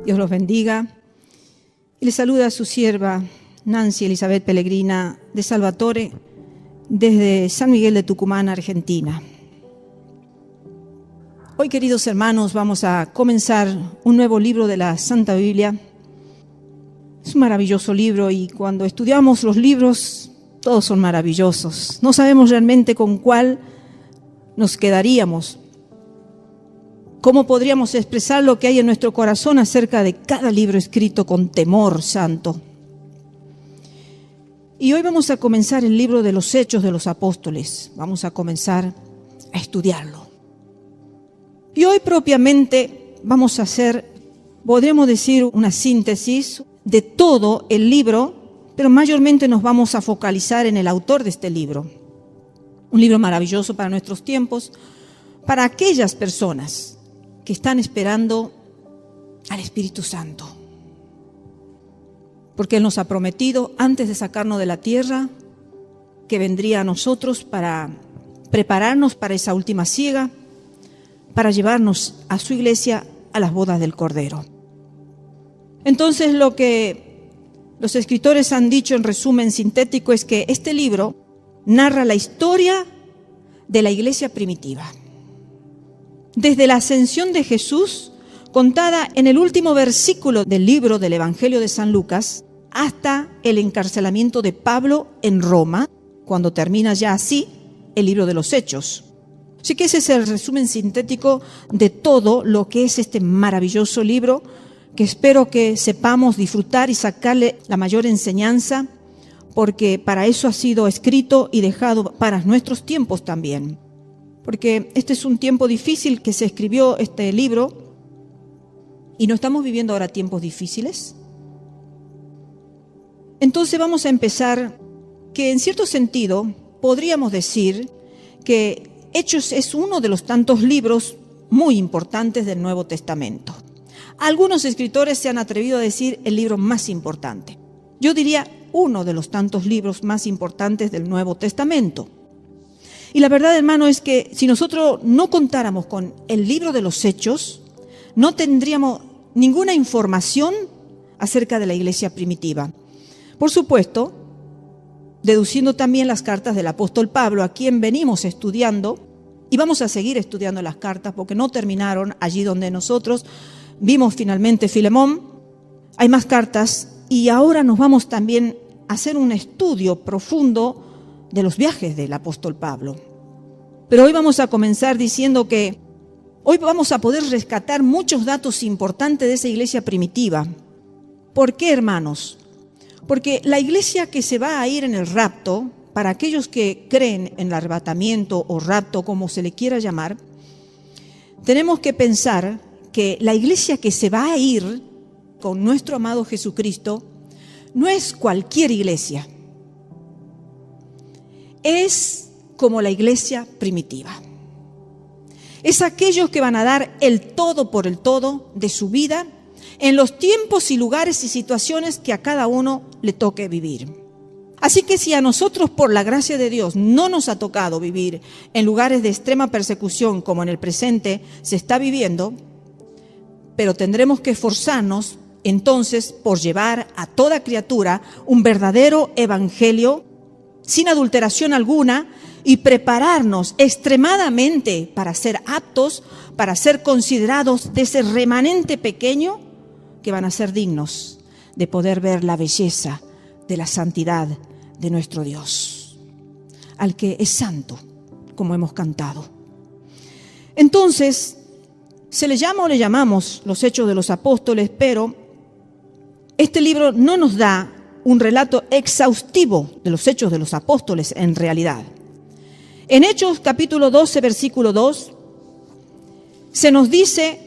Dios los bendiga. Y les saluda a su sierva Nancy Elizabeth Pellegrina de Salvatore desde San Miguel de Tucumán, Argentina. Hoy, queridos hermanos, vamos a comenzar un nuevo libro de la Santa Biblia. Es un maravilloso libro y cuando estudiamos los libros, todos son maravillosos. No sabemos realmente con cuál nos quedaríamos. ¿Cómo podríamos expresar lo que hay en nuestro corazón acerca de cada libro escrito con temor santo? Y hoy vamos a comenzar el libro de los Hechos de los Apóstoles. Vamos a comenzar a estudiarlo. Y hoy propiamente vamos a hacer, podríamos decir, una síntesis de todo el libro, pero mayormente nos vamos a focalizar en el autor de este libro. Un libro maravilloso para nuestros tiempos, para aquellas personas que están esperando al Espíritu Santo. Porque Él nos ha prometido, antes de sacarnos de la tierra, que vendría a nosotros para prepararnos para esa última siega, para llevarnos a su iglesia a las bodas del Cordero. Entonces, lo que los escritores han dicho en resumen sintético es que este libro narra la historia de la iglesia primitiva. Desde la ascensión de Jesús, contada en el último versículo del libro del Evangelio de San Lucas, hasta el encarcelamiento de Pablo en Roma, cuando termina ya así el libro de los Hechos. Así que ese es el resumen sintético de todo lo que es este maravilloso libro, que espero que sepamos disfrutar y sacarle la mayor enseñanza, porque para eso ha sido escrito y dejado para nuestros tiempos también. Porque este es un tiempo difícil que se escribió este libro, y no estamos viviendo ahora tiempos difíciles. Entonces vamos a empezar, que en cierto sentido podríamos decir que Hechos es uno de los tantos libros muy importantes del Nuevo Testamento. Algunos escritores se han atrevido a decir el libro más importante. Yo diría uno de los tantos libros más importantes del Nuevo Testamento. Y la verdad, hermano, es que si nosotros no contáramos con el libro de los Hechos, no tendríamos ninguna información acerca de la iglesia primitiva. Por supuesto, deduciendo también las cartas del apóstol Pablo, a quien venimos estudiando, y vamos a seguir estudiando las cartas porque no terminaron allí donde nosotros vimos finalmente Filemón. Hay más cartas y ahora nos vamos también a hacer un estudio profundo de los viajes del apóstol Pablo. Pero hoy vamos a comenzar diciendo que hoy vamos a poder rescatar muchos datos importantes de esa iglesia primitiva. ¿Por qué, hermanos? Porque la iglesia que se va a ir en el rapto, para aquellos que creen en el arrebatamiento o rapto, como se le quiera llamar, tenemos que pensar que la iglesia que se va a ir con nuestro amado Jesucristo no es cualquier iglesia. Es como la iglesia primitiva. Es aquellos que van a dar el todo por el todo de su vida en los tiempos y lugares y situaciones que a cada uno le toque vivir. Así que si a nosotros, por la gracia de Dios, no nos ha tocado vivir en lugares de extrema persecución como en el presente se está viviendo, pero tendremos que esforzarnos entonces por llevar a toda criatura un verdadero evangelio sin adulteración alguna y prepararnos extremadamente para ser aptos, para ser considerados de ese remanente pequeño que van a ser dignos de poder ver la belleza de la santidad de nuestro Dios, al que es santo, como hemos cantado. Entonces, se le llama o le llamamos los Hechos de los Apóstoles, pero este libro no nos da un relato exhaustivo de los Hechos de los Apóstoles en realidad. En Hechos capítulo 12, versículo 2, se nos dice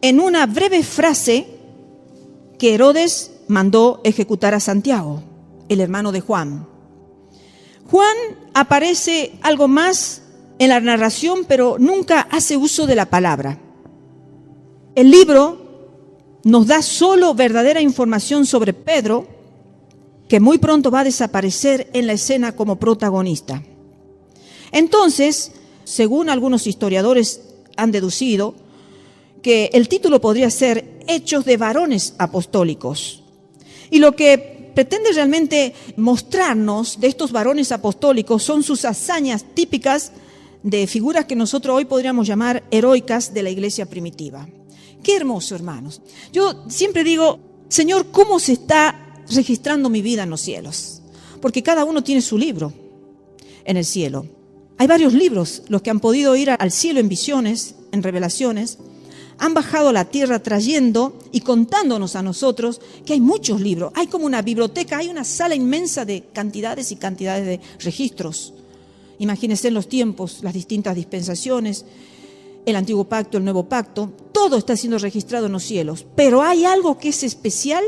en una breve frase que Herodes mandó ejecutar a Santiago, el hermano de Juan. Juan aparece algo más en la narración, pero nunca hace uso de la palabra. El libro nos da solo verdadera información sobre Pedro, que muy pronto va a desaparecer en la escena como protagonista. Entonces, según algunos historiadores han deducido, que el título podría ser Hechos de varones apostólicos. Y lo que pretende realmente mostrarnos de estos varones apostólicos son sus hazañas típicas de figuras que nosotros hoy podríamos llamar heroicas de la iglesia primitiva. Qué hermoso, hermanos. Yo siempre digo, Señor, ¿cómo se está registrando mi vida en los cielos? Porque cada uno tiene su libro en el cielo. Hay varios libros, los que han podido ir al cielo en visiones, en revelaciones, han bajado a la tierra trayendo y contándonos a nosotros que hay muchos libros. Hay como una biblioteca, hay una sala inmensa de cantidades y cantidades de registros. Imagínense en los tiempos, las distintas dispensaciones, el antiguo pacto, el nuevo pacto, todo está siendo registrado en los cielos. Pero hay algo que es especial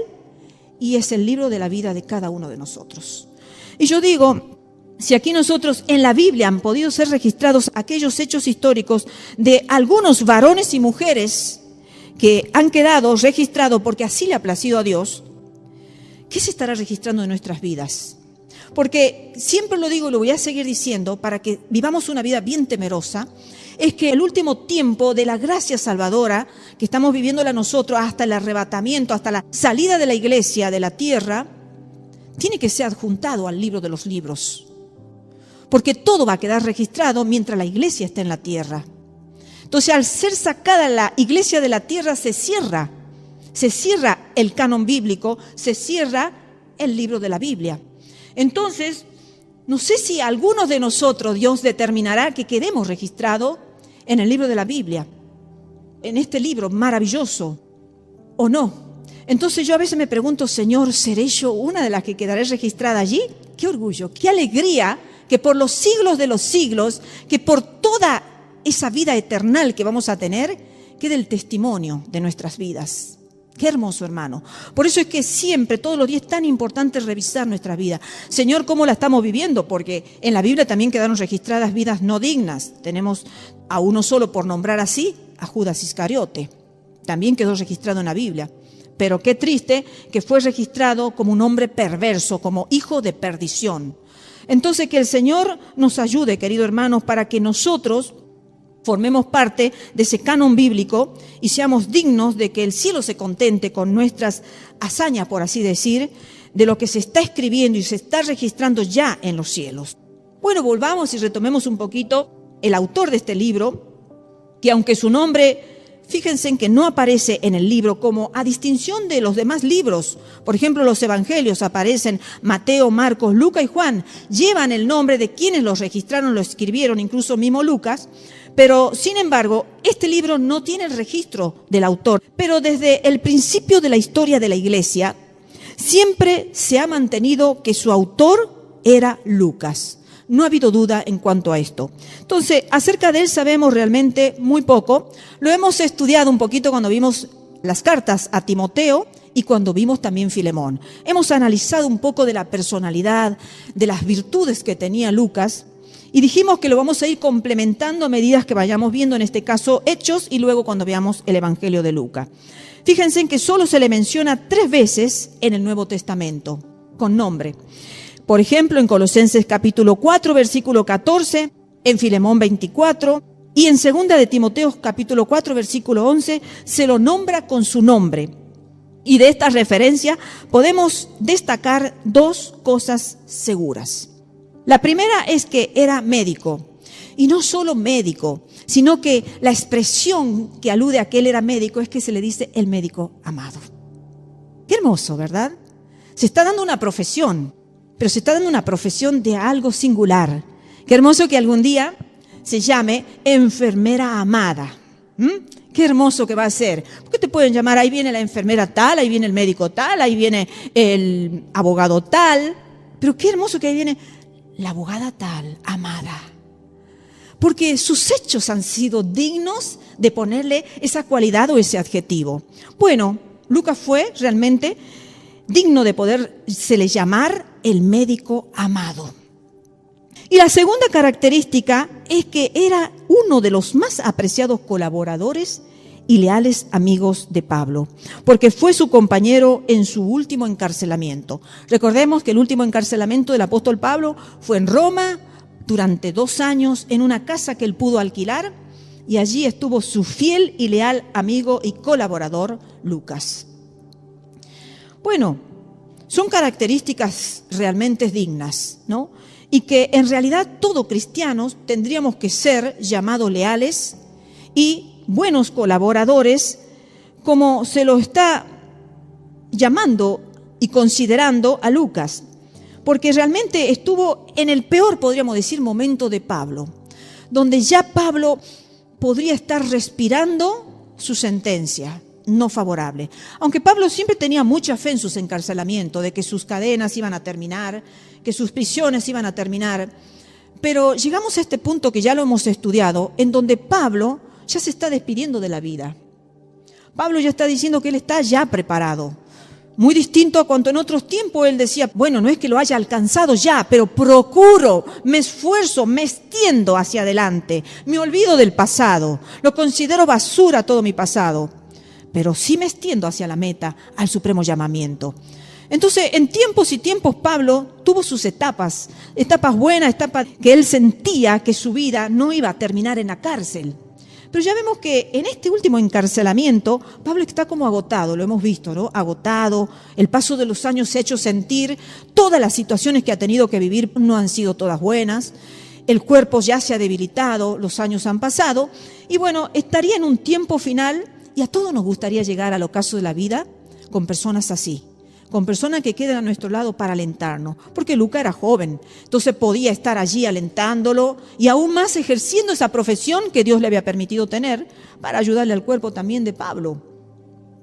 y es el libro de la vida de cada uno de nosotros. Y yo digo, si aquí nosotros en la Biblia han podido ser registrados aquellos hechos históricos de algunos varones y mujeres que han quedado registrados porque así le ha placido a Dios, ¿qué se estará registrando en nuestras vidas? Porque siempre lo digo y lo voy a seguir diciendo para que vivamos una vida bien temerosa, es que el último tiempo de la gracia salvadora que estamos viviéndola nosotros hasta el arrebatamiento, hasta la salida de la iglesia de la tierra, tiene que ser adjuntado al libro de los libros. Porque todo va a quedar registrado mientras la iglesia esté en la tierra. Entonces, al ser sacada la iglesia de la tierra, se cierra el canon bíblico, se cierra el libro de la Biblia. Entonces, no sé si algunos de nosotros Dios determinará que quedemos registrados en el libro de la Biblia, en este libro maravilloso, o no. Entonces yo a veces me pregunto, Señor, ¿seré yo una de las que quedaré registrada allí? ¡Qué orgullo, qué alegría! Que por los siglos de los siglos, que por toda esa vida eternal que vamos a tener, quede el testimonio de nuestras vidas. Qué hermoso, hermano. Por eso es que siempre, todos los días, es tan importante revisar nuestra vida. Señor, ¿cómo la estamos viviendo? Porque en la Biblia también quedaron registradas vidas no dignas. Tenemos a uno solo, por nombrar así, a Judas Iscariote. También quedó registrado en la Biblia. Pero qué triste que fue registrado como un hombre perverso, como hijo de perdición. Entonces, que el Señor nos ayude, queridos hermanos, para que nosotros formemos parte de ese canon bíblico y seamos dignos de que el cielo se contente con nuestras hazañas, por así decir, de lo que se está escribiendo y se está registrando ya en los cielos. Bueno, volvamos y retomemos un poquito el autor de este libro, que aunque su nombre, fíjense en que no aparece en el libro como a distinción de los demás libros. Por ejemplo, los evangelios aparecen Mateo, Marcos, Lucas y Juan. Llevan el nombre de quienes los registraron, lo escribieron, incluso mismo Lucas. Pero, sin embargo, este libro no tiene el registro del autor. Pero desde el principio de la historia de la iglesia, siempre se ha mantenido que su autor era Lucas. No ha habido duda en cuanto a esto. Entonces, acerca de él sabemos realmente muy poco. Lo hemos estudiado un poquito cuando vimos las cartas a Timoteo y cuando vimos también Filemón. Hemos analizado un poco de la personalidad, de las virtudes que tenía Lucas y dijimos que lo vamos a ir complementando a medida que vayamos viendo, en este caso, Hechos y luego cuando veamos el Evangelio de Lucas. Fíjense en que solo se le menciona 3 veces en el Nuevo Testamento, con nombre. Por ejemplo, en Colosenses capítulo 4, versículo 14, en Filemón 24 y en 2 de Timoteo capítulo 4, versículo 11, se lo nombra con su nombre. Y de esta referencia podemos destacar 2 cosas seguras. La primera es que era médico. Y no solo médico, sino que la expresión que alude a que él era médico es que se le dice el médico amado. Qué hermoso, ¿verdad? Se está dando una profesión, pero se está dando una profesión de algo singular. Qué hermoso que algún día se llame enfermera amada. Qué hermoso que va a ser. Porque te pueden llamar, ahí viene la enfermera tal, ahí viene el médico tal, ahí viene el abogado tal. Pero qué hermoso que ahí viene la abogada tal, amada. Porque sus hechos han sido dignos de ponerle esa cualidad o ese adjetivo. Bueno, Lucas fue realmente digno de podérsele llamar el médico amado. Y la segunda característica es que era uno de los más apreciados colaboradores y leales amigos de Pablo, porque fue su compañero en su último encarcelamiento. Recordemos que el último encarcelamiento del apóstol Pablo fue en Roma durante 2 años en una casa que él pudo alquilar, y allí estuvo su fiel y leal amigo y colaborador, Lucas. Bueno, son características realmente dignas, ¿no? Y que en realidad todos cristianos tendríamos que ser llamados leales y buenos colaboradores, como se lo está llamando y considerando a Lucas, porque realmente estuvo en el peor, podríamos decir, momento de Pablo, donde ya Pablo podría estar respirando su sentencia no favorable. Aunque Pablo siempre tenía mucha fe en sus encarcelamientos, de que sus cadenas iban a terminar, que sus prisiones iban a terminar, pero llegamos a este punto que ya lo hemos estudiado, en donde Pablo ya se está despidiendo de la vida. Pablo ya está diciendo que él está ya preparado. Muy distinto a cuanto en otros tiempos él decía, bueno, no es que lo haya alcanzado ya, pero procuro, me esfuerzo, me extiendo hacia adelante, me olvido del pasado, lo considero basura todo mi pasado, pero sí me extiendo hacia la meta, al supremo llamamiento. Entonces, en tiempos y tiempos Pablo tuvo sus etapas buenas, etapas que él sentía que su vida no iba a terminar en la cárcel. Pero ya vemos que en este último encarcelamiento, Pablo está como agotado, lo hemos visto, ¿no? Agotado, el paso de los años se ha hecho sentir, todas las situaciones que ha tenido que vivir no han sido todas buenas, el cuerpo ya se ha debilitado, los años han pasado, y bueno, estaría en un tiempo final, y a todos nos gustaría llegar al ocaso de la vida con personas así, con personas que queden a nuestro lado para alentarnos, porque Lucas era joven, entonces podía estar allí alentándolo y aún más ejerciendo esa profesión que Dios le había permitido tener para ayudarle al cuerpo también de Pablo.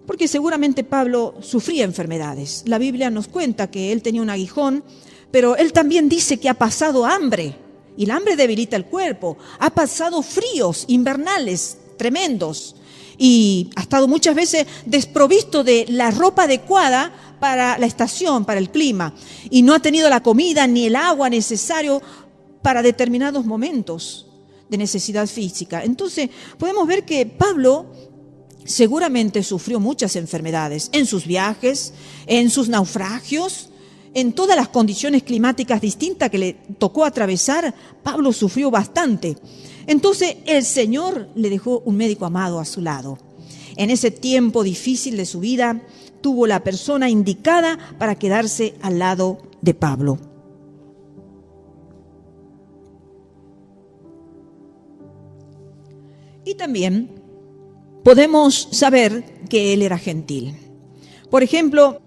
Porque seguramente Pablo sufría enfermedades. La Biblia nos cuenta que él tenía un aguijón, pero él también dice que ha pasado hambre, y el hambre debilita el cuerpo, ha pasado fríos invernales tremendos, y ha estado muchas veces desprovisto de la ropa adecuada para la estación, para el clima, y no ha tenido la comida ni el agua necesario para determinados momentos de necesidad física. Entonces podemos ver que Pablo seguramente sufrió muchas enfermedades en sus viajes, en sus naufragios, en todas las condiciones climáticas distintas que le tocó atravesar. Pablo sufrió bastante. Entonces el Señor le dejó un médico amado a su lado. En ese tiempo difícil de su vida, tuvo la persona indicada para quedarse al lado de Pablo. Y también podemos saber que él era gentil. Por ejemplo,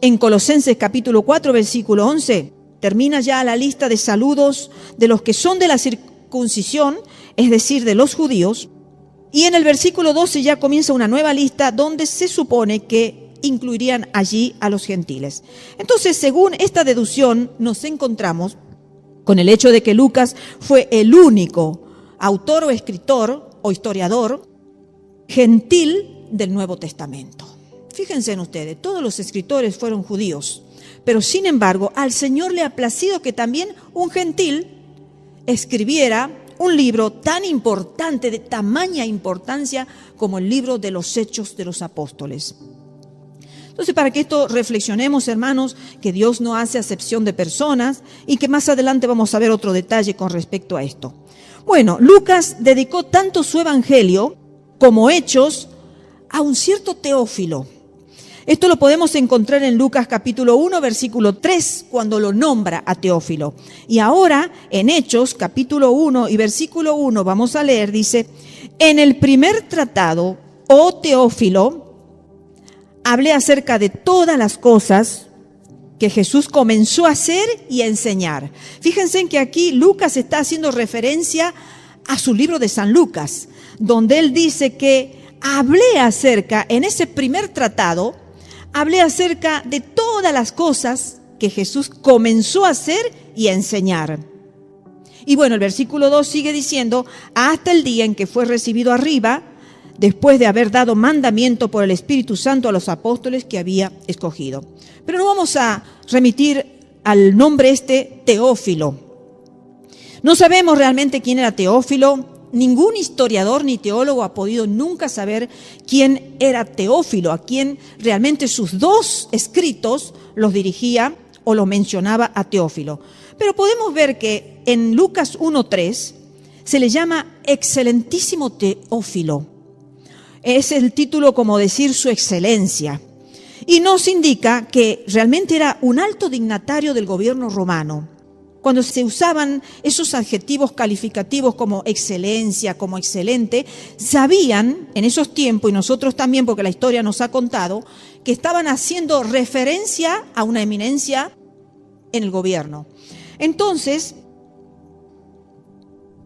en Colosenses capítulo 4, versículo 11, termina ya la lista de saludos de los que son de la circuncisión, es decir, de los judíos, y en el versículo 12 ya comienza una nueva lista donde se supone que incluirían allí a los gentiles. Entonces, según esta deducción, nos encontramos con el hecho de que Lucas fue el único autor o escritor o historiador gentil del Nuevo Testamento. Fíjense en ustedes, todos los escritores fueron judíos, pero sin embargo, al Señor le ha placido que también un gentil escribiera un libro tan importante, de tamaña importancia como el libro de los Hechos de los Apóstoles. Entonces, para que esto reflexionemos, hermanos, que Dios no hace acepción de personas y que más adelante vamos a ver otro detalle con respecto a esto. Bueno, Lucas dedicó tanto su evangelio como Hechos a un cierto Teófilo. Esto lo podemos encontrar en Lucas capítulo 1, versículo 3, cuando lo nombra a Teófilo. Y ahora, en Hechos capítulo 1 y versículo 1, vamos a leer, dice: en el primer tratado, oh Teófilo, hablé acerca de todas las cosas que Jesús comenzó a hacer y a enseñar. Fíjense en que aquí Lucas está haciendo referencia a su libro de San Lucas, donde él dice que hablé acerca, en ese primer tratado, hablé acerca de todas las cosas que Jesús comenzó a hacer y a enseñar. Y bueno, el versículo 2 sigue diciendo: hasta el día en que fue recibido arriba, después de haber dado mandamiento por el Espíritu Santo a los apóstoles que había escogido. Pero no vamos a remitir al nombre Teófilo. No sabemos realmente quién era Teófilo. Ningún historiador ni teólogo ha podido nunca saber quién era Teófilo, a quién realmente sus dos escritos los dirigía o los mencionaba a Teófilo. Pero podemos ver que en Lucas 1:3 se le llama excelentísimo Teófilo. Es el título como decir su excelencia. Y nos indica que realmente era un alto dignatario del gobierno romano. Cuando se usaban esos adjetivos calificativos como excelencia, como excelente, sabían en esos tiempos, y nosotros también porque la historia nos ha contado, que estaban haciendo referencia a una eminencia en el gobierno. Entonces,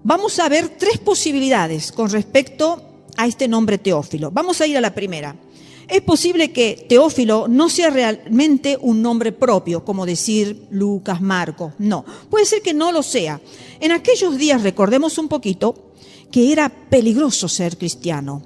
vamos a ver 3 posibilidades con respecto a este nombre Teófilo. Vamos a ir a la primera. Es posible que Teófilo no sea realmente un nombre propio, como decir Lucas, Marcos. No, puede ser que no lo sea. En aquellos días, recordemos un poquito, que era peligroso ser cristiano.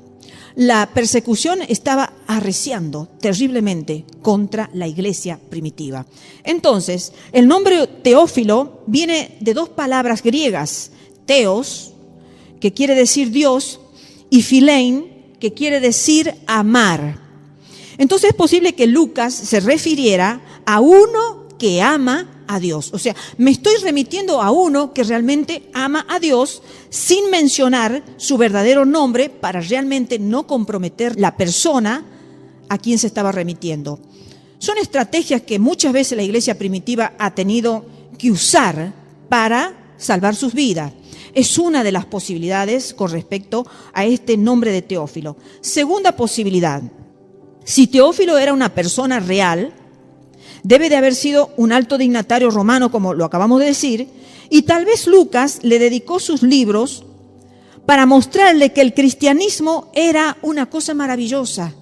La persecución estaba arreciando terriblemente contra la iglesia primitiva. Entonces, el nombre Teófilo viene de 2 palabras griegas, Theos, que quiere decir Dios, y Philein, que quiere decir amar. Entonces es posible que Lucas se refiriera a uno que ama a Dios. O sea, me estoy remitiendo a uno que realmente ama a Dios sin mencionar su verdadero nombre para realmente no comprometer la persona a quien se estaba remitiendo. Son estrategias que muchas veces la iglesia primitiva ha tenido que usar para salvar sus vidas. Es una de las posibilidades con respecto a este nombre de Teófilo. Segunda posibilidad. Si Teófilo era una persona real, debe de haber sido un alto dignatario romano, como lo acabamos de decir, y tal vez Lucas le dedicó sus libros para mostrarle que el cristianismo era una cosa maravillosa.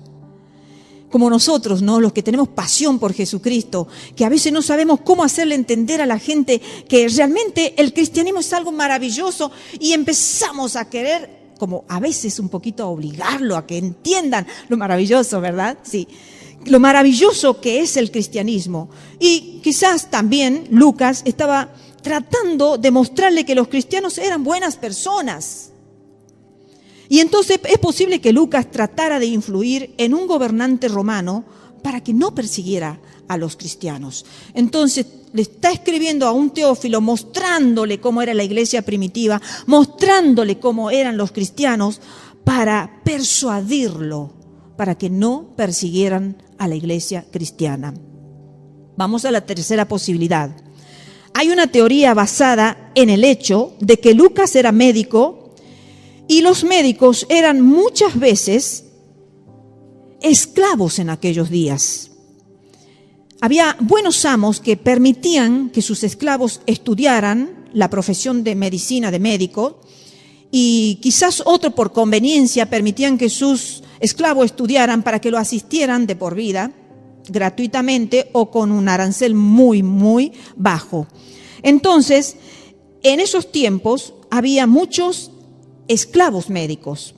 Como nosotros, ¿no? Los que tenemos pasión por Jesucristo, que a veces no sabemos cómo hacerle entender a la gente que realmente el cristianismo es algo maravilloso y empezamos a querer, como a veces un poquito a obligarlo a que entiendan lo maravilloso, ¿verdad? Sí, lo maravilloso que es el cristianismo. Y quizás también Lucas estaba tratando de mostrarle que los cristianos eran buenas personas. Y entonces es posible que Lucas tratara de influir en un gobernante romano para que no persiguiera a los cristianos. Entonces le está escribiendo a un Teófilo mostrándole cómo era la iglesia primitiva, mostrándole cómo eran los cristianos para persuadirlo, para que no persiguieran a la iglesia cristiana. Vamos a la tercera posibilidad. Hay una teoría basada en el hecho de que Lucas era médico y los médicos eran muchas veces esclavos en aquellos días. Había buenos amos que permitían que sus esclavos estudiaran la profesión de medicina, de médico, y quizás otro por conveniencia permitían que sus esclavos estudiaran para que lo asistieran de por vida, gratuitamente o con un arancel muy, muy bajo. Entonces, en esos tiempos había muchos esclavos médicos.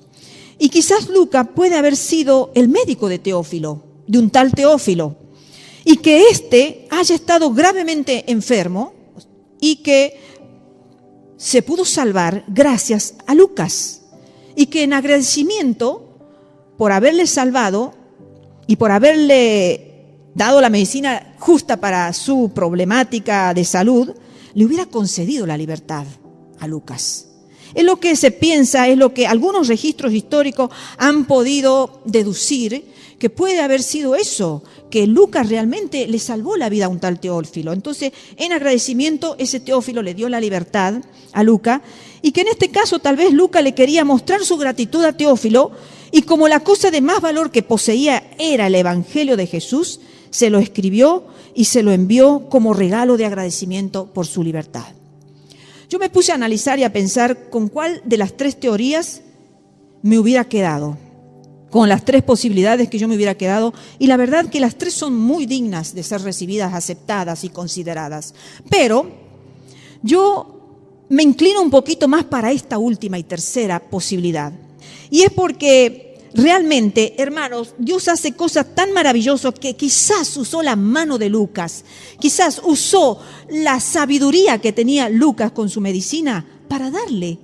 Y quizás Lucas puede haber sido el médico de Teófilo, de un tal Teófilo, y que éste haya estado gravemente enfermo y que se pudo salvar gracias a Lucas. Y que en agradecimiento por haberle salvado y por haberle dado la medicina justa para su problemática de salud, le hubiera concedido la libertad a Lucas. Es lo que se piensa, es lo que algunos registros históricos han podido deducir, que puede haber sido eso, que Lucas realmente le salvó la vida a un tal Teófilo. Entonces, en agradecimiento, ese Teófilo le dio la libertad a Lucas, y que en este caso tal vez Lucas le quería mostrar su gratitud a Teófilo, y como la cosa de más valor que poseía era el Evangelio de Jesús, se lo escribió y se lo envió como regalo de agradecimiento por su libertad. Yo me puse a analizar y a pensar con cuál de las 3 teorías me hubiera quedado, con las 3 posibilidades que yo me hubiera quedado, y la verdad que las 3 son muy dignas de ser recibidas, aceptadas y consideradas. Pero yo me inclino un poquito más para esta última y tercera posibilidad. Y es porque realmente, hermanos, Dios hace cosas tan maravillosas que quizás usó la mano de Lucas, quizás usó la sabiduría que tenía Lucas con su medicina para darle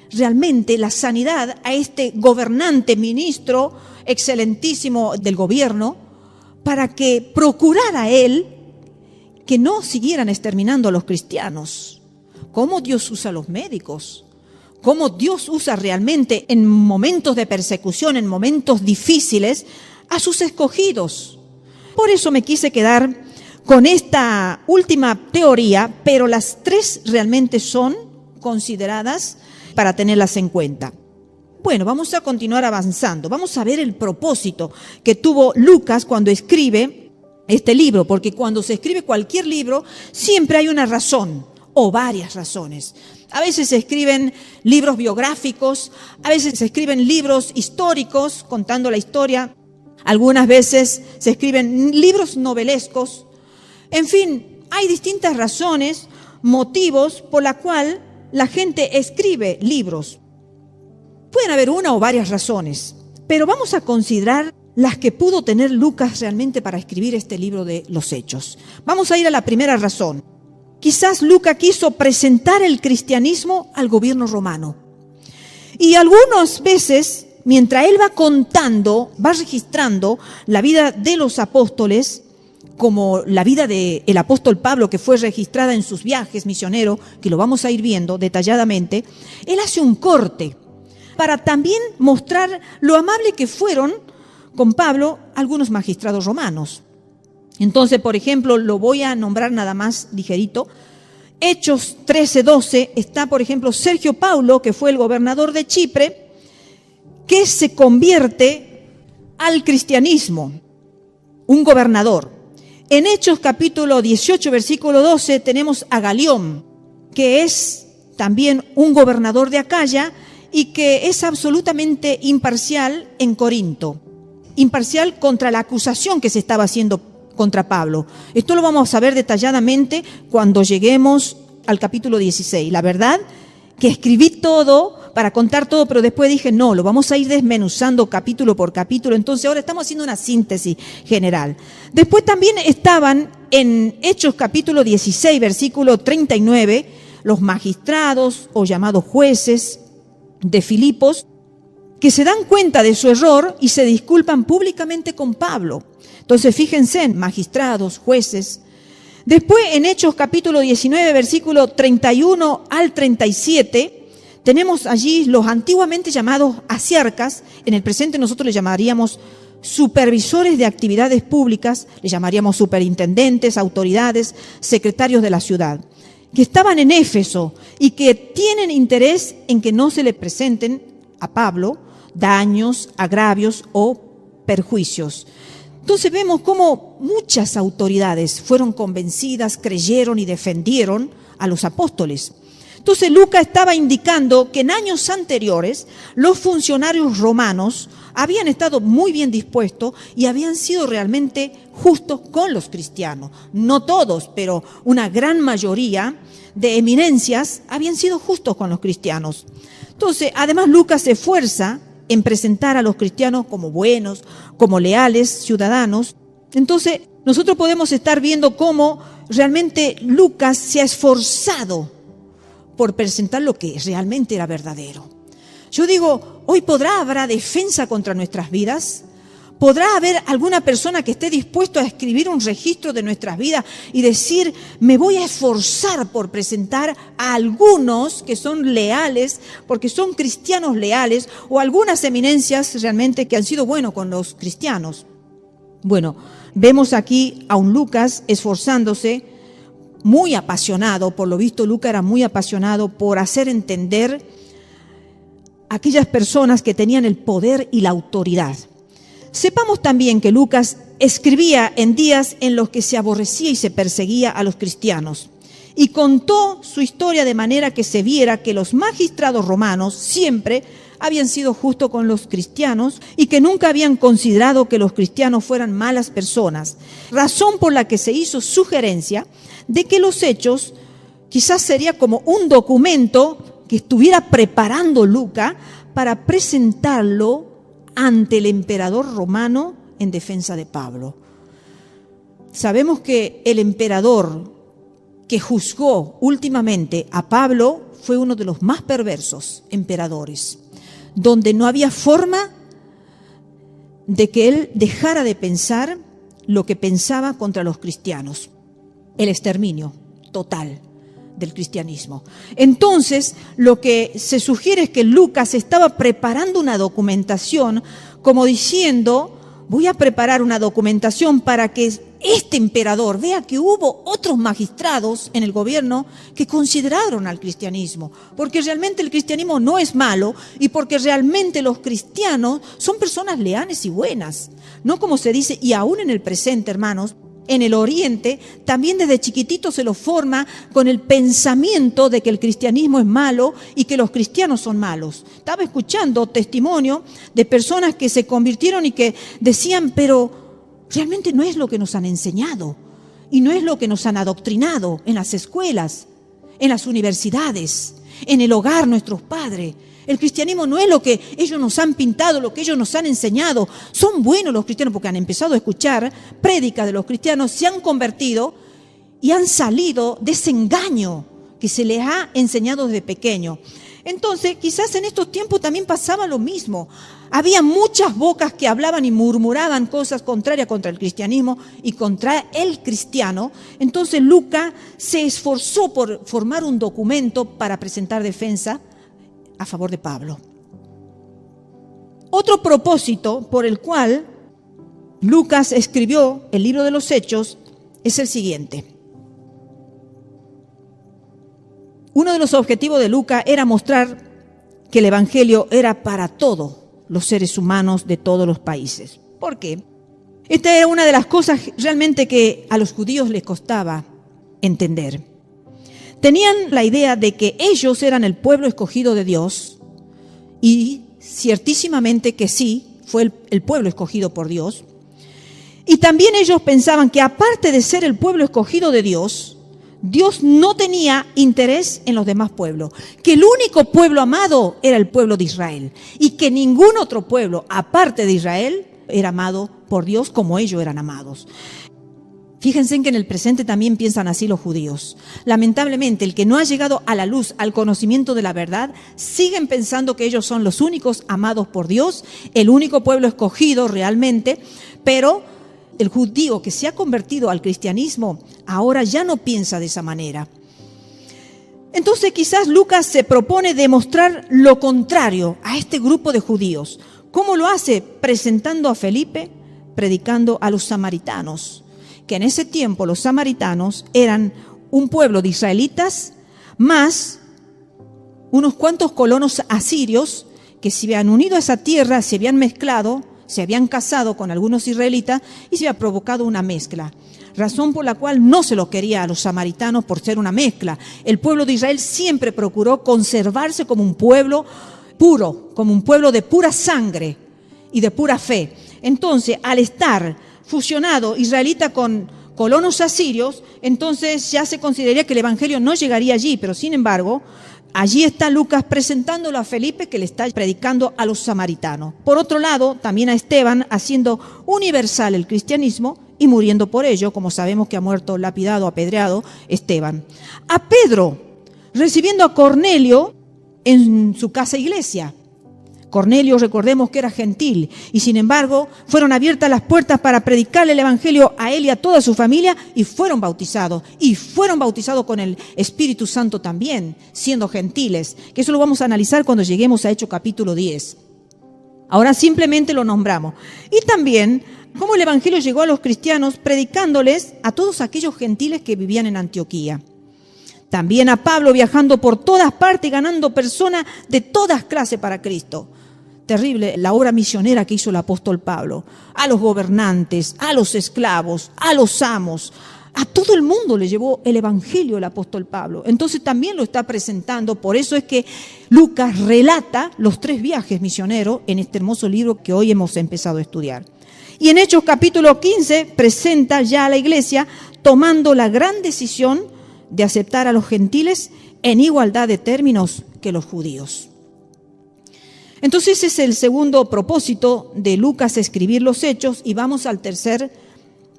realmente la sanidad a este gobernante, ministro excelentísimo del gobierno, para que procurara él que no siguieran exterminando a los cristianos. ¿Cómo Dios usa a los médicos? cómo Dios usa realmente en momentos de persecución, en momentos difíciles, a sus escogidos. Por eso me quise quedar con esta última teoría, pero las tres realmente son consideradas para tenerlas en cuenta. Bueno, vamos a continuar avanzando. Vamos a ver el propósito que tuvo Lucas cuando escribe este libro, porque cuando se escribe cualquier libro siempre hay una razón o varias razones. A veces se escriben libros biográficos, a veces se escriben libros históricos contando la historia, algunas veces se escriben libros novelescos. En fin, hay distintas razones, motivos por la cual la gente escribe libros. Pueden haber una o varias razones, pero vamos a considerar las que pudo tener Lucas realmente para escribir este libro de los Hechos. Vamos a ir a la primera razón. Quizás Lucas quiso presentar el cristianismo al gobierno romano. Y algunas veces, mientras él va contando, va registrando la vida de los apóstoles, como la vida del apóstol Pablo, que fue registrada en sus viajes misioneros, que lo vamos a ir viendo detalladamente, él hace un corte para también mostrar lo amable que fueron con Pablo algunos magistrados romanos. Entonces, por ejemplo, lo voy a nombrar nada más ligerito. Hechos 13:12 está, por ejemplo, Sergio Paulo, que fue el gobernador de Chipre, que se convierte al cristianismo, un gobernador. En Hechos capítulo 18, versículo 12, tenemos a Galión, que es también un gobernador de Acaya y que es absolutamente imparcial en Corinto. Imparcial contra la acusación que se estaba haciendo contra Pablo. Esto lo vamos a ver detalladamente cuando lleguemos al capítulo 16. La verdad que escribí todo para contar todo, pero después dije, no, lo vamos a ir desmenuzando capítulo por capítulo. Entonces ahora estamos haciendo una síntesis general. Después también estaban en Hechos capítulo 16, versículo 39, los magistrados o llamados jueces de Filipos, que se dan cuenta de su error y se disculpan públicamente con Pablo. Entonces fíjense en magistrados, jueces. Después en Hechos capítulo 19, versículo 31 al 37, tenemos allí los antiguamente llamados asiarcas. En el presente nosotros les llamaríamos supervisores de actividades públicas, les llamaríamos superintendentes, autoridades, secretarios de la ciudad, que estaban en Éfeso y que tienen interés en que no se le presenten a Pablo daños, agravios o perjuicios. Entonces vemos cómo muchas autoridades fueron convencidas, creyeron y defendieron a los apóstoles. Entonces Lucas estaba indicando que en años anteriores los funcionarios romanos habían estado muy bien dispuestos y habían sido realmente justos con los cristianos. No todos, pero una gran mayoría de eminencias habían sido justos con los cristianos. Entonces, además Lucas se esfuerza en presentar a los cristianos como buenos, como leales ciudadanos. Entonces, nosotros podemos estar viendo cómo realmente Lucas se ha esforzado por presentar lo que realmente era verdadero. Yo digo, hoy habrá defensa contra nuestras vidas. ¿Podrá haber alguna persona que esté dispuesto a escribir un registro de nuestras vidas y decir, me voy a esforzar por presentar a algunos que son leales, porque son cristianos leales, o algunas eminencias realmente que han sido buenos con los cristianos? Bueno, vemos aquí a un Lucas esforzándose, muy apasionado, por lo visto Lucas era muy apasionado por hacer entender a aquellas personas que tenían el poder y la autoridad. Sepamos también que Lucas escribía en días en los que se aborrecía y se perseguía a los cristianos y contó su historia de manera que se viera que los magistrados romanos siempre habían sido justos con los cristianos y que nunca habían considerado que los cristianos fueran malas personas, razón por la que se hizo sugerencia de que los Hechos quizás sería como un documento que estuviera preparando Lucas para presentarlo ante el emperador romano en defensa de Pablo. Sabemos que el emperador que juzgó últimamente a Pablo fue uno de los más perversos emperadores, donde no había forma de que él dejara de pensar lo que pensaba contra los cristianos. El exterminio total del cristianismo. Entonces, lo que se sugiere es que Lucas estaba preparando una documentación, como diciendo, voy a preparar una documentación para que este emperador vea que hubo otros magistrados en el gobierno que consideraron al cristianismo, porque realmente el cristianismo no es malo y porque realmente los cristianos son personas leales y buenas, no como se dice, y aún en el presente, hermanos, en el Oriente, también desde chiquitito se lo forma con el pensamiento de que el cristianismo es malo y que los cristianos son malos. Estaba escuchando testimonio de personas que se convirtieron y que decían, pero realmente no es lo que nos han enseñado y no es lo que nos han adoctrinado en las escuelas, en las universidades, en el hogar, nuestros padres. El cristianismo no es lo que ellos nos han pintado, lo que ellos nos han enseñado. Son buenos los cristianos porque han empezado a escuchar prédicas de los cristianos, se han convertido y han salido de ese engaño que se les ha enseñado desde pequeño. Entonces, quizás en estos tiempos también pasaba lo mismo. Había muchas bocas que hablaban y murmuraban cosas contrarias contra el cristianismo y contra el cristiano. Entonces, Lucas se esforzó por formar un documento para presentar defensa a favor de Pablo. Otro propósito por el cual Lucas escribió el libro de los Hechos es el siguiente. Uno de los objetivos de Lucas era mostrar que el evangelio era para todos los seres humanos de todos los países. ¿Por qué? Esta era una de las cosas realmente que a los judíos les costaba entender. Tenían la idea de que ellos eran el pueblo escogido de Dios, y ciertísimamente que sí, fue el pueblo escogido por Dios. Y también ellos pensaban que aparte de ser el pueblo escogido de Dios, Dios no tenía interés en los demás pueblos, que el único pueblo amado era el pueblo de Israel y que ningún otro pueblo aparte de Israel era amado por Dios como ellos eran amados. Fíjense en que en el presente también piensan así los judíos. Lamentablemente, el que no ha llegado a la luz, al conocimiento de la verdad, siguen pensando que ellos son los únicos amados por Dios, el único pueblo escogido realmente, pero el judío que se ha convertido al cristianismo ahora ya no piensa de esa manera. Entonces quizás Lucas se propone demostrar lo contrario a este grupo de judíos. ¿Cómo lo hace? Presentando a Felipe, predicando a los samaritanos, que en ese tiempo los samaritanos eran un pueblo de israelitas más unos cuantos colonos asirios que se habían unido a esa tierra, se habían mezclado, se habían casado con algunos israelitas y se había provocado una mezcla. Razón por la cual no se lo quería a los samaritanos por ser una mezcla. El pueblo de Israel siempre procuró conservarse como un pueblo puro, como un pueblo de pura sangre y de pura fe. Entonces, al estar fusionado israelita con colonos asirios, entonces ya se consideraría que el evangelio no llegaría allí, pero sin embargo, allí está Lucas presentándolo a Felipe, que le está predicando a los samaritanos. Por otro lado, también a Esteban, haciendo universal el cristianismo y muriendo por ello, como sabemos que ha muerto lapidado, apedreado Esteban. A Pedro, recibiendo a Cornelio en su casa iglesia. Cornelio, recordemos que era gentil, y sin embargo fueron abiertas las puertas para predicarle el evangelio a él y a toda su familia, y fueron bautizados con el Espíritu Santo también, siendo gentiles, que eso lo vamos a analizar cuando lleguemos a Hechos capítulo 10. Ahora simplemente lo nombramos. Y también cómo el evangelio llegó a los cristianos predicándoles a todos aquellos gentiles que vivían en Antioquía. También a Pablo viajando por todas partes, ganando personas de todas clases para Cristo. Terrible la obra misionera que hizo el apóstol Pablo. A los gobernantes, a los esclavos, a los amos, a todo el mundo le llevó el evangelio el apóstol Pablo. Entonces también lo está presentando. Por eso es que Lucas relata los 3 viajes misioneros en este hermoso libro que hoy hemos empezado a estudiar. Y en Hechos capítulo 15 presenta ya a la iglesia tomando la gran decisión de aceptar a los gentiles en igualdad de términos que los judíos. Entonces ese es el segundo propósito de Lucas, escribir los Hechos, y vamos al tercer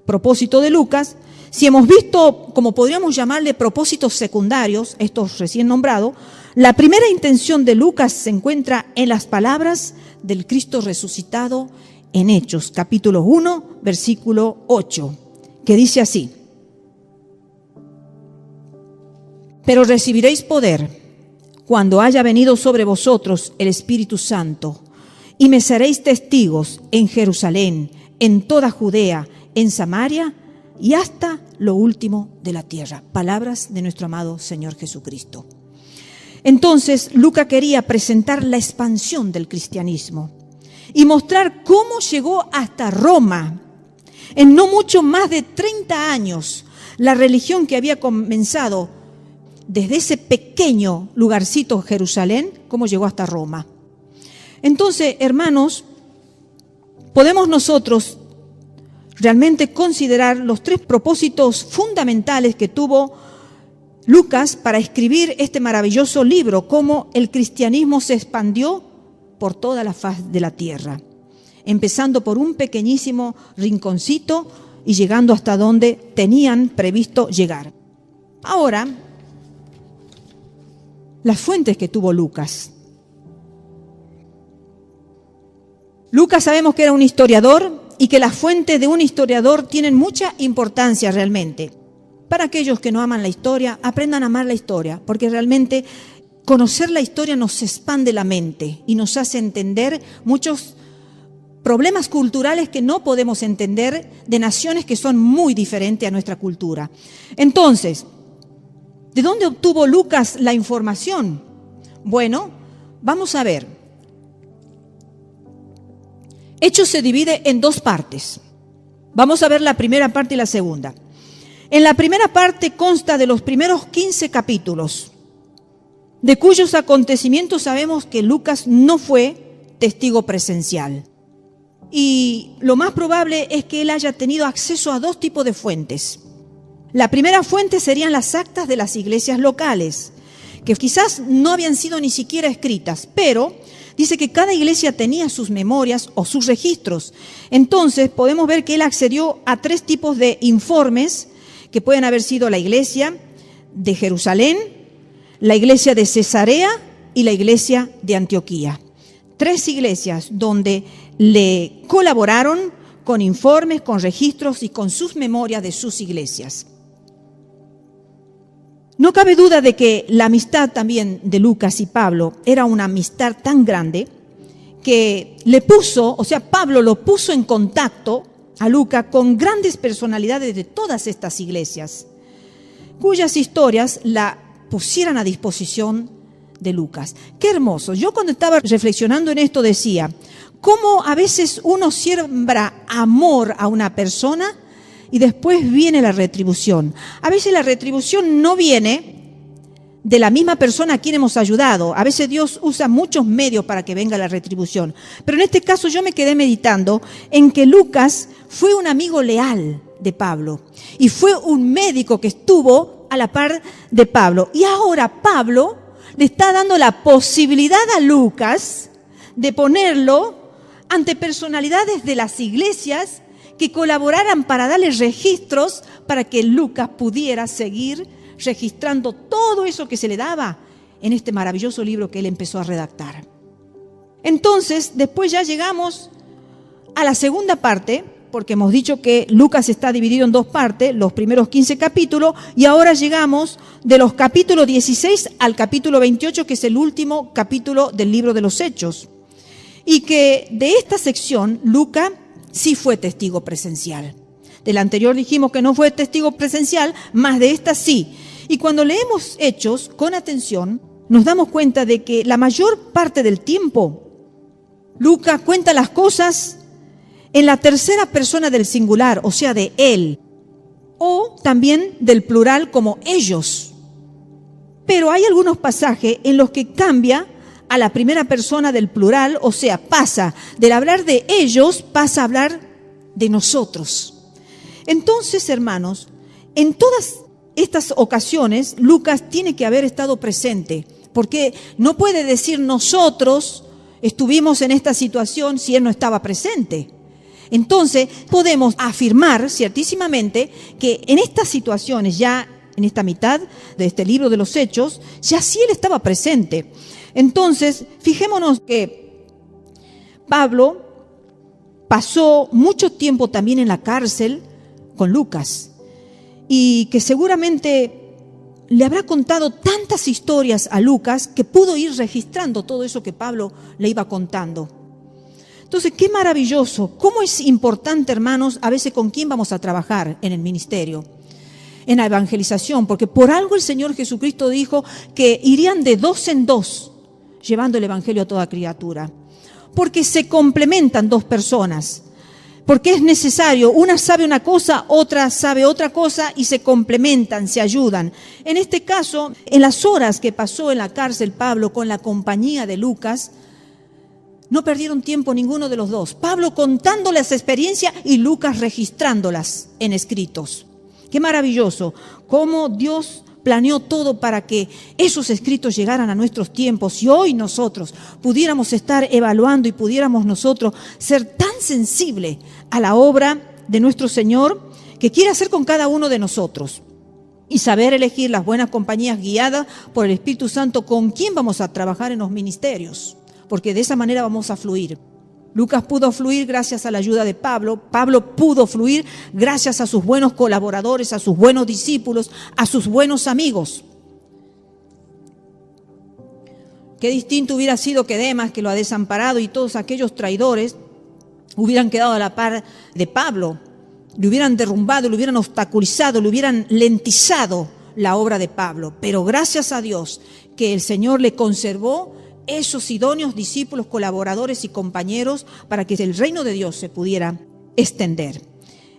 propósito de Lucas. Si hemos visto, como podríamos llamarle, propósitos secundarios, estos recién nombrados, la primera intención de Lucas se encuentra en las palabras del Cristo resucitado en Hechos, capítulo 1, versículo 8, que dice así: Pero recibiréis poder cuando haya venido sobre vosotros el Espíritu Santo, y me seréis testigos en Jerusalén, en toda Judea, en Samaria y hasta lo último de la tierra. Palabras de nuestro amado Señor Jesucristo. Entonces, Lucas quería presentar la expansión del cristianismo y mostrar cómo llegó hasta Roma. En no mucho más de 30 años, la religión que había comenzado desde ese pequeño lugarcito Jerusalén, cómo llegó hasta Roma. Entonces, hermanos, podemos nosotros realmente considerar los 3 propósitos fundamentales que tuvo Lucas para escribir este maravilloso libro, cómo el cristianismo se expandió por toda la faz de la tierra, empezando por un pequeñísimo rinconcito y llegando hasta donde tenían previsto llegar. Ahora, las fuentes que tuvo Lucas. Lucas sabemos que era un historiador y que las fuentes de un historiador tienen mucha importancia realmente. Para aquellos que no aman la historia, aprendan a amar la historia, porque realmente conocer la historia nos expande la mente y nos hace entender muchos problemas culturales que no podemos entender de naciones que son muy diferentes a nuestra cultura. Entonces, ¿de dónde obtuvo Lucas la información? Bueno, vamos a ver. Hechos se divide en 2 partes. Vamos a ver la primera parte y la segunda. En la primera parte consta de los primeros 15 capítulos, de cuyos acontecimientos sabemos que Lucas no fue testigo presencial. Y lo más probable es que él haya tenido acceso a 2 tipos de fuentes. La primera fuente serían las actas de las iglesias locales, que quizás no habían sido ni siquiera escritas, pero dice que cada iglesia tenía sus memorias o sus registros. Entonces podemos ver que él accedió a 3 tipos de informes, que pueden haber sido la iglesia de Jerusalén, la iglesia de Cesarea y la iglesia de Antioquía. 3 iglesias donde le colaboraron con informes, con registros y con sus memorias de sus iglesias. No cabe duda de que la amistad también de Lucas y Pablo era una amistad tan grande que Pablo lo puso en contacto a Lucas con grandes personalidades de todas estas iglesias, cuyas historias la pusieran a disposición de Lucas. Qué hermoso. Yo cuando estaba reflexionando en esto decía, cómo a veces uno siembra amor a una persona y después viene la retribución. A veces la retribución no viene de la misma persona a quien hemos ayudado. A veces Dios usa muchos medios para que venga la retribución. Pero en este caso yo me quedé meditando en que Lucas fue un amigo leal de Pablo y fue un médico que estuvo a la par de Pablo. Y ahora Pablo le está dando la posibilidad a Lucas de ponerlo ante personalidades de las iglesias que colaboraran para darle registros para que Lucas pudiera seguir registrando todo eso que se le daba en este maravilloso libro que él empezó a redactar. Entonces, después ya llegamos a la segunda parte, porque hemos dicho que Lucas está dividido en 2 partes, los primeros 15 capítulos, y ahora llegamos de los capítulos 16 al capítulo 28, que es el último capítulo del libro de los Hechos. Y que de esta sección, Lucas sí fue testigo presencial. Del anterior dijimos que no fue testigo presencial, más de esta sí. Y cuando leemos Hechos con atención, nos damos cuenta de que la mayor parte del tiempo, Lucas cuenta las cosas en la tercera persona del singular, o sea, de él, o también del plural como ellos. Pero hay algunos pasajes en los que cambia a la primera persona del plural, o sea, pasa del hablar de ellos, pasa a hablar de nosotros. Entonces, hermanos, en todas estas ocasiones, Lucas tiene que haber estado presente, porque no puede decir nosotros estuvimos en esta situación si él no estaba presente. Entonces, podemos afirmar ciertísimamente que en estas situaciones, ya en esta mitad de este libro de los Hechos, ya sí él estaba presente. Entonces, fijémonos que Pablo pasó mucho tiempo también en la cárcel con Lucas y que seguramente le habrá contado tantas historias a Lucas que pudo ir registrando todo eso que Pablo le iba contando. Entonces, qué maravilloso, cómo es importante, hermanos, a veces con quién vamos a trabajar en el ministerio, en la evangelización, porque por algo el Señor Jesucristo dijo que irían de 2 en 2, llevando el evangelio a toda criatura, porque se complementan dos personas. Porque es necesario, una sabe una cosa, otra sabe otra cosa y se complementan, se ayudan. En este caso, en las horas que pasó en la cárcel Pablo con la compañía de Lucas, no perdieron tiempo ninguno de los dos. Pablo contando las experiencias y Lucas registrándolas en escritos. Qué maravilloso, cómo Dios planeó todo para que esos escritos llegaran a nuestros tiempos y hoy nosotros pudiéramos estar evaluando y pudiéramos nosotros ser tan sensibles a la obra de nuestro Señor que quiere hacer con cada uno de nosotros y saber elegir las buenas compañías guiadas por el Espíritu Santo con quién vamos a trabajar en los ministerios, porque de esa manera vamos a fluir. Lucas pudo fluir gracias a la ayuda de Pablo. Pablo pudo fluir gracias a sus buenos colaboradores, a sus buenos discípulos, a sus buenos amigos. Qué distinto hubiera sido que Demas, que lo ha desamparado, y todos aquellos traidores hubieran quedado a la par de Pablo. Le hubieran derrumbado, le hubieran obstaculizado, le hubieran lentizado la obra de Pablo. Pero gracias a Dios que el Señor le conservó esos idóneos discípulos, colaboradores y compañeros para que el reino de Dios se pudiera extender.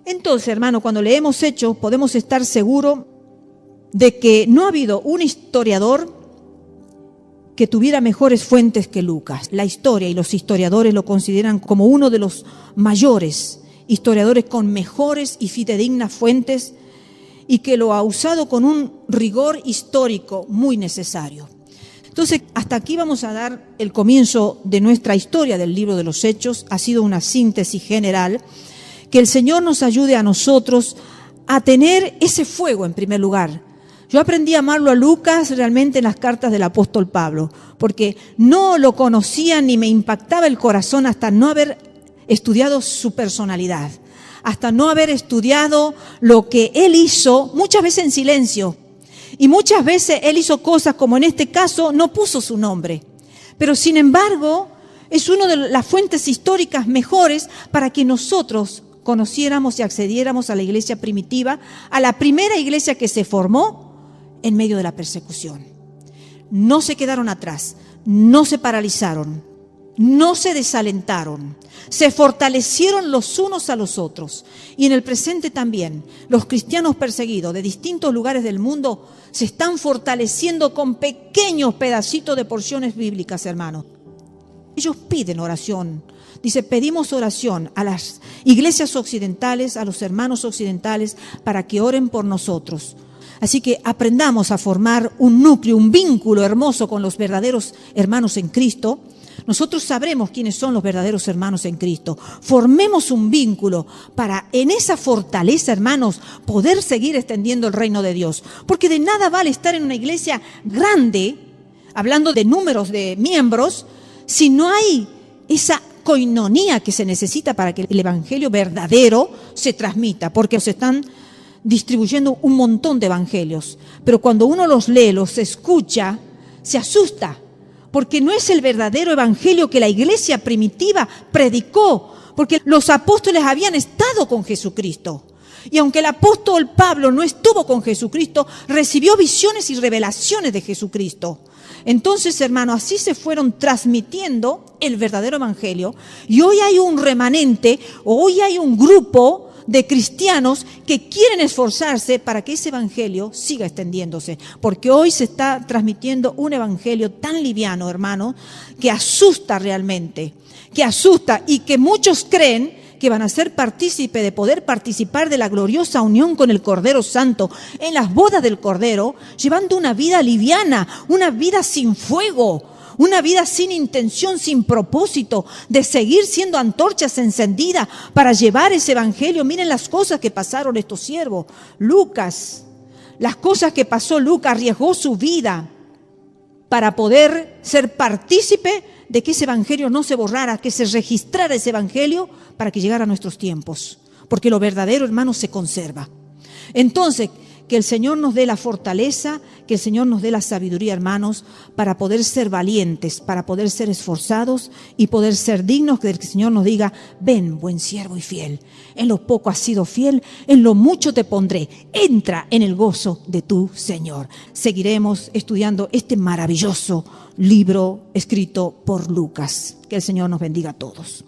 Entonces, hermano, cuando leemos Hechos, podemos estar seguros de que no ha habido un historiador que tuviera mejores fuentes que Lucas. La historia y los historiadores lo consideran como uno de los mayores historiadores con mejores y fidedignas fuentes y que lo ha usado con un rigor histórico muy necesario. Entonces, hasta aquí vamos a dar el comienzo de nuestra historia del libro de los Hechos. Ha sido una síntesis general. Que el Señor nos ayude a nosotros a tener ese fuego en primer lugar. Yo aprendí a amarlo a Lucas realmente en las cartas del apóstol Pablo, porque no lo conocía ni me impactaba el corazón hasta no haber estudiado su personalidad, hasta no haber estudiado lo que él hizo, muchas veces en silencio. Y muchas veces él hizo cosas como en este caso no puso su nombre. Pero sin embargo es una de las fuentes históricas mejores para que nosotros conociéramos y accediéramos a la iglesia primitiva, a la primera iglesia que se formó en medio de la persecución. No se quedaron atrás, no se paralizaron, no se desalentaron, se fortalecieron los unos a los otros. Y en el presente también, los cristianos perseguidos de distintos lugares del mundo se están fortaleciendo con pequeños pedacitos de porciones bíblicas, hermanos. Ellos piden oración. Dice, pedimos oración a las iglesias occidentales, a los hermanos occidentales, para que oren por nosotros. Así que aprendamos a formar un núcleo, un vínculo hermoso con los verdaderos hermanos en Cristo. Nosotros sabremos quiénes son los verdaderos hermanos en Cristo. Formemos un vínculo para en esa fortaleza, hermanos, poder seguir extendiendo el reino de Dios. Porque de nada vale estar en una iglesia grande, hablando de números de miembros, si no hay esa coinonía que se necesita para que el evangelio verdadero se transmita. Porque se están distribuyendo un montón de evangelios. Pero cuando uno los lee, los escucha, se asusta. Porque no es el verdadero evangelio que la iglesia primitiva predicó, porque los apóstoles habían estado con Jesucristo. Y aunque el apóstol Pablo no estuvo con Jesucristo, recibió visiones y revelaciones de Jesucristo. Entonces, hermano, así se fueron transmitiendo el verdadero evangelio. Y hoy hay un remanente, hoy hay un grupo de cristianos que quieren esforzarse para que ese evangelio siga extendiéndose, porque hoy se está transmitiendo un evangelio tan liviano, hermano, que asusta realmente, que asusta y que muchos creen que van a ser partícipe de poder participar de la gloriosa unión con el Cordero Santo en las bodas del Cordero, llevando una vida liviana, una vida sin fuego, una vida sin intención, sin propósito, de seguir siendo antorchas encendidas para llevar ese evangelio. Miren las cosas que pasaron estos siervos. Lucas, las cosas que pasó Lucas, arriesgó su vida para poder ser partícipe de que ese evangelio no se borrara, que se registrara ese evangelio para que llegara a nuestros tiempos. Porque lo verdadero, hermano, se conserva. Entonces, Que el Señor nos dé la fortaleza, que el Señor nos dé la sabiduría, hermanos, para poder ser valientes, para poder ser esforzados y poder ser dignos, que el Señor nos diga: ven, buen siervo y fiel, en lo poco has sido fiel, en lo mucho te pondré, entra en el gozo de tu Señor. Seguiremos estudiando este maravilloso libro escrito por Lucas. Que el Señor nos bendiga a todos.